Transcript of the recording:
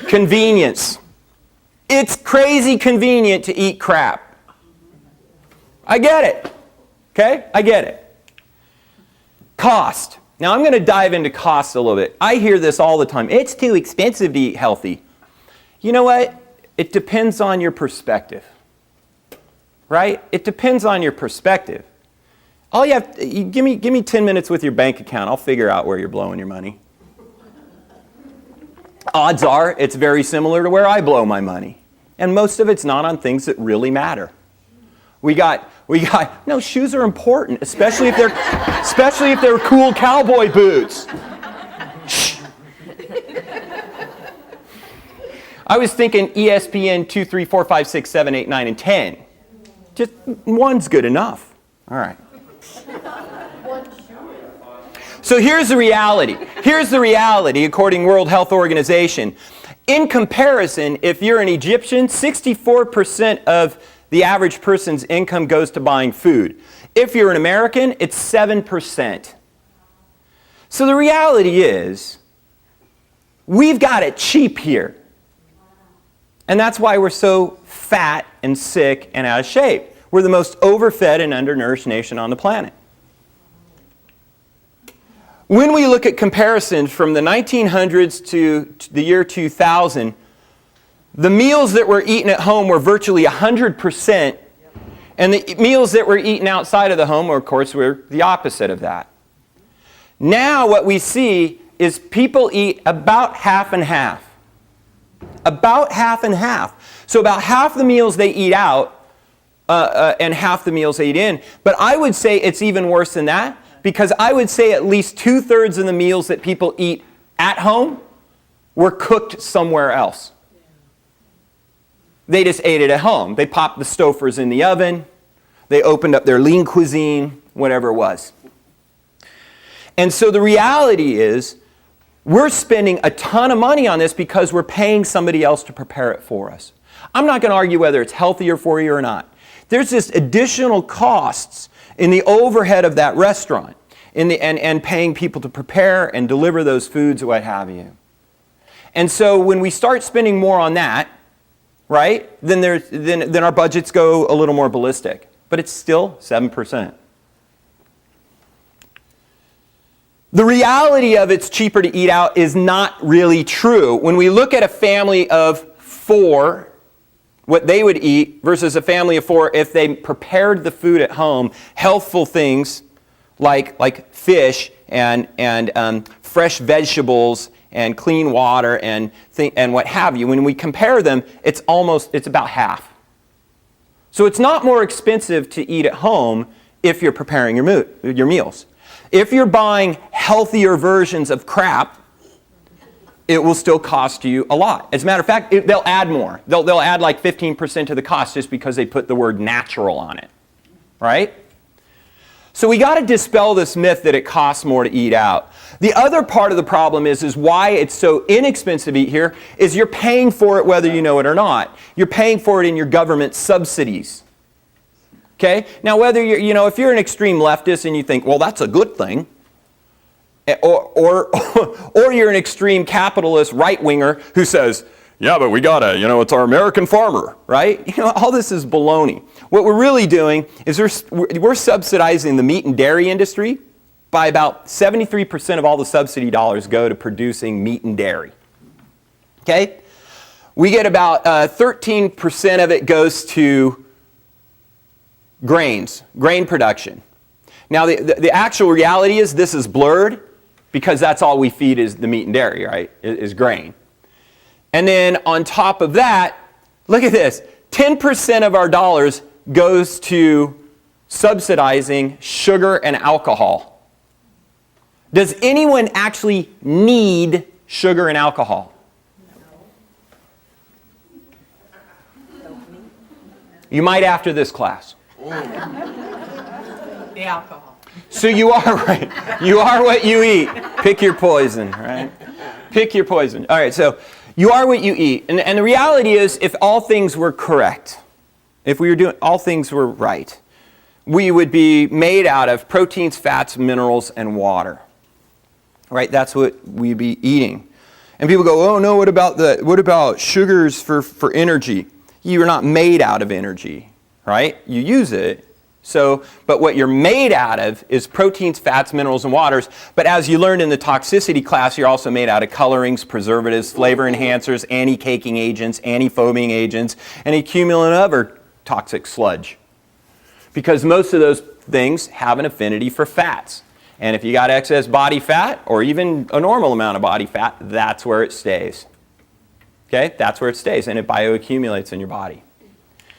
Convenience. It's crazy convenient to eat crap. I get it. Okay? I get it. Cost. Now I'm going to dive into cost a little bit. I hear this all the time. It's too expensive to eat healthy. You know what? It depends on your perspective. Right? It depends on your perspective. All you have, give me 10 minutes with your bank account. I'll figure out where you're blowing your money. Odds are it's very similar to where I blow my money. And most of it's not on things that really matter. No, shoes are important, especially if they're cool cowboy boots. Shh. I was thinking ESPN 2, 3, 4, 5, 6, 7, 8, 9, and 10. Just one's good enough. All right. So here's the reality. Here's the reality according to World Health Organization. In comparison, if you're an Egyptian, 64% of the average person's income goes to buying food. If you're an American, it's 7%. So the reality is, we've got it cheap here. And that's why we're so fat and sick and out of shape. We're the most overfed and undernourished nation on the planet. When we look at comparisons from the 1900s to the year 2000, the meals that were eaten at home were virtually 100%, and the meals that were eaten outside of the home, of course, were the opposite of that. Now what we see is people eat about half and half. About half and half. So about half the meals they eat out and half the meals they eat in. But I would say it's even worse than that, because I would say at least 2/3 of the meals that people eat at home were cooked somewhere else. They just ate it at home. They popped the Stouffer's in the oven. They opened up their lean cuisine, whatever it was. And so the reality is, we're spending a ton of money on this because we're paying somebody else to prepare it for us. I'm not going to argue whether it's healthier for you or not. There's just additional costs in the overhead of that restaurant and paying people to prepare and deliver those foods, what have you. And so when we start spending more on that, right, then our budgets go a little more ballistic. But it's still 7%. The reality of it's cheaper to eat out is not really true. When we look at a family of 4, what they would eat versus a family of 4 if they prepared the food at home, healthful things like fish and fresh vegetables and clean water and what have you. When we compare them, it's about half. So it's not more expensive to eat at home if you're preparing your meals. If you're buying healthier versions of crap, it will still cost you a lot. As a matter of fact, they'll add more. They'll add like 15% to the cost just because they put the word natural on it, right? So we got to dispel this myth that it costs more to eat out. The other part of the problem is why it's so inexpensive to eat here is you're paying for it whether you know it or not. You're paying for it in your government subsidies. Okay? Now whether if you're an extreme leftist and you think, well, that's a good thing, or you're an extreme capitalist right-winger who says, yeah, but we gotta, it's our American farmer, right? All this is baloney. What we're really doing is we're subsidizing the meat and dairy industry by about 73% of all the subsidy dollars go to producing meat and dairy. Okay? We get about 13% of it goes to grain production. Now the actual reality is this is blurred because that's all we feed is the meat and dairy, right? Is grain. And then on top of that, look at this. 10% of our dollars goes to subsidizing sugar and alcohol. Does anyone actually need sugar and alcohol? You might after this class. The alcohol. So you are right. You are what you eat. Pick your poison, right? Pick your poison. All right, so you are what you eat. And the reality is, if all things were correct, if we were doing all things were right, we would be made out of proteins, fats, minerals, and water. Right? That's what we'd be eating. And people go, oh no, what about sugars for energy? You're not made out of energy, right? You use it. So, but what you're made out of is proteins, fats, minerals, and waters. But as you learned in the toxicity class, you're also made out of colorings, preservatives, flavor enhancers, anti-caking agents, anti-foaming agents, and a cumulant of other toxic sludge. Because most of those things have an affinity for fats. And if you got excess body fat, or even a normal amount of body fat, that's where it stays. Okay? That's where it stays, and it bioaccumulates in your body.